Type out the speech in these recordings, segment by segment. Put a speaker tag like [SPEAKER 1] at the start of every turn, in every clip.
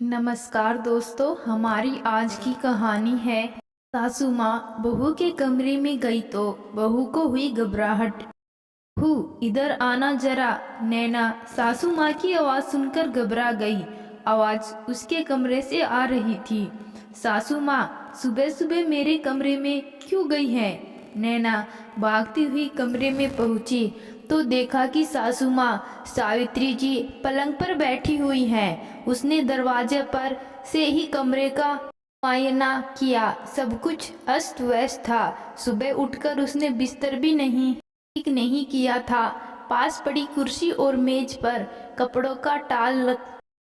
[SPEAKER 1] नमस्कार दोस्तों, हमारी आज की कहानी है सासू माँ बहू के कमरे में गई तो बहू को हुई घबराहट। बहू इधर आना जरा। नैना सासू माँ की आवाज़ सुनकर घबरा गई। आवाज़ उसके कमरे से आ रही थी। सासू माँ सुबह सुबह मेरे कमरे में क्यों गई है? नैना भागती हुई कमरे में पहुंची तो देखा कि सासू माँ सावित्री जी पलंग पर बैठी हुई हैं। उसने दरवाजे पर से ही कमरे का मुआयना किया। सब कुछ अस्त व्यस्त था। सुबह उठकर उसने बिस्तर भी नहीं ठीक नहीं किया था। पास पड़ी कुर्सी और मेज पर कपड़ों का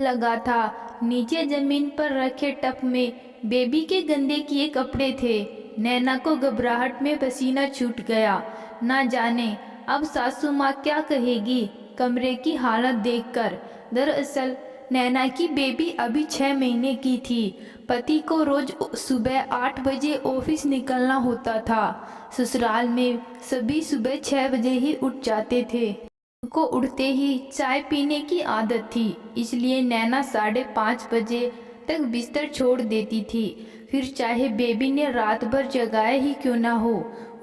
[SPEAKER 1] लगा था। नीचे जमीन पर रखे टप में बेबी के गंदे किए कपड़े थे। नैना को घबराहट में पसीना छूट गया। ना जाने अब सासू माँ क्या कहेगी कमरे की हालत देखकर। दरअसल नैना की बेबी अभी 6 महीने की थी। पति को रोज सुबह 8 बजे ऑफिस निकलना होता था। ससुराल में सभी सुबह 6 बजे ही उठ जाते थे। उनको उठते ही चाय पीने की आदत थी, इसलिए नैना 5:30 बजे तक बिस्तर छोड़ देती थी। फिर चाहे बेबी ने रात भर जगाए ही क्यों ना हो,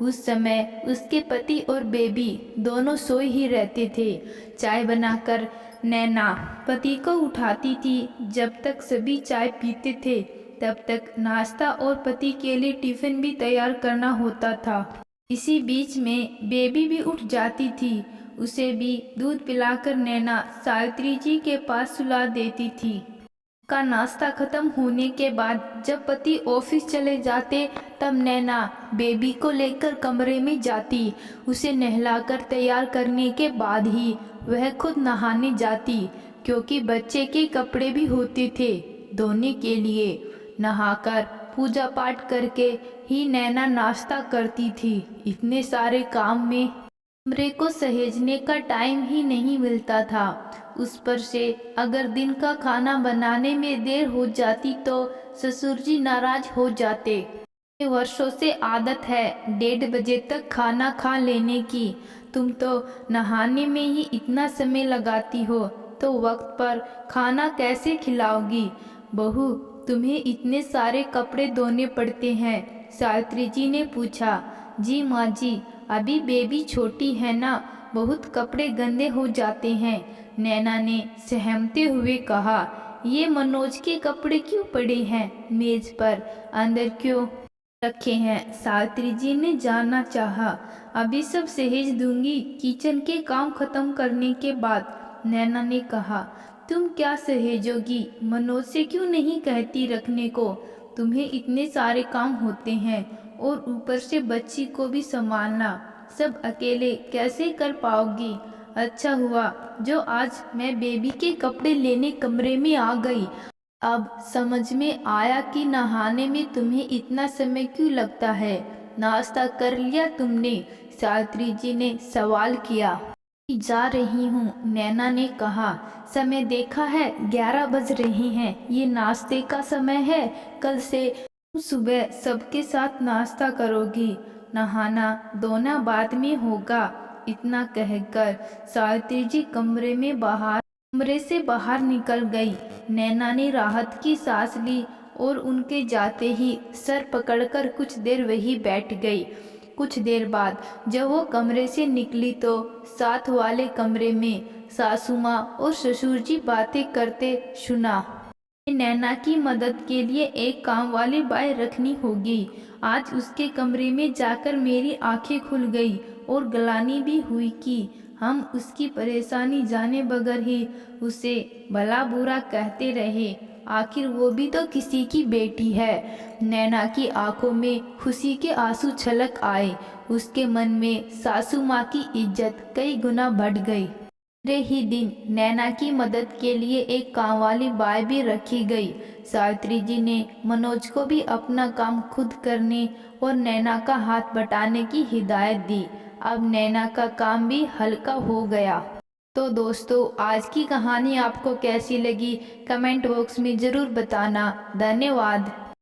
[SPEAKER 1] उस समय उसके पति और बेबी दोनों सोए ही रहते थे। चाय बनाकर नैना पति को उठाती थी। जब तक सभी चाय पीते थे तब तक नाश्ता और पति के लिए टिफिन भी तैयार करना होता था। इसी बीच में बेबी भी उठ जाती थी। उसे भी दूध पिलाकर नैना सावित्री जी के पास सुला देती थी। का नाश्ता खत्म होने के बाद जब पति ऑफिस चले जाते तब नैना बेबी को लेकर कमरे में जाती। उसे नहलाकर तैयार करने के बाद ही वह खुद नहाने जाती, क्योंकि बच्चे के कपड़े भी होते थे धोने के लिए। नहाकर पूजा पाठ करके ही नैना नाश्ता करती थी। इतने सारे काम में कमरे को सहेजने का टाइम ही नहीं मिलता था। उस पर से अगर दिन का खाना बनाने में देर हो जाती तो ससुर जी नाराज हो जाते। वर्षों से आदत है 1:30 बजे तक खाना खा लेने की। तुम तो नहाने में ही इतना समय लगाती हो, तो वक्त पर खाना कैसे खिलाओगी? बहू, तुम्हें इतने सारे कपड़े धोने पड़ते हैं? सावित्री जी ने पूछा। जी माँ जी, अभी बेबी छोटी है ना, बहुत कपड़े गंदे हो जाते हैं, नैना ने सहमते हुए कहा। ये मनोज के कपड़े क्यों पड़े हैं मेज पर, अंदर क्यों रखे हैं? सावित्री जी ने जानना चाहा। अभी सब सहेज दूंगी किचन के काम खत्म करने के बाद, नैना ने कहा। तुम क्या सहेजोगी? मनोज से क्यों नहीं कहती रखने को? तुम्हें इतने सारे काम होते हैं और ऊपर से बच्ची को भी संभालना, सब अकेले कैसे कर पाओगी? अच्छा हुआ जो आज मैं बेबी के कपड़े लेने कमरे में आ गई। अब समझ में आया कि नहाने में तुम्हें इतना समय क्यों लगता है। नाश्ता कर लिया तुमने? सावित्री जी ने सवाल किया। जा रही हूँ, नैना ने कहा। समय देखा है, 11 बज रहे हैं। ये नाश्ते का समय है। कल से तुम सुबह सबके साथ नाश्ता करोगी, नहाना धोना बाद में होगा। इतना कहकर सावित्री जी कमरे से बाहर निकल गई। नैना ने राहत की सांस ली और उनके जाते ही सर पकड़कर कुछ देर वही बैठ गई। कुछ देर बाद जब वो कमरे से निकली तो साथ वाले कमरे में सासू माँ और ससुर जी बातें करते सुना। नैना की मदद के लिए एक काम वाली बाई रखनी होगी। आज उसके कमरे में जाकर मेरी आंखें खुल गई और गलानी भी हुई कि हम उसकी परेशानी जाने बगैर ही उसे भला बुरा कहते रहे। आखिर वो भी तो किसी की बेटी है। नैना की आंखों में खुशी के आंसू छलक आए। उसके मन में सासू माँ की इज्जत कई गुना बढ़ गई। दूसरे ही दिन नैना की मदद के लिए एक काम वाली बाई भी रखी गई। सावित्री जी ने मनोज को भी अपना काम खुद करने और नैना का हाथ बटाने की हिदायत दी। अब नैना का काम भी हल्का हो गया। तो दोस्तों, आज की कहानी आपको कैसी लगी कमेंट बॉक्स में ज़रूर बताना। धन्यवाद।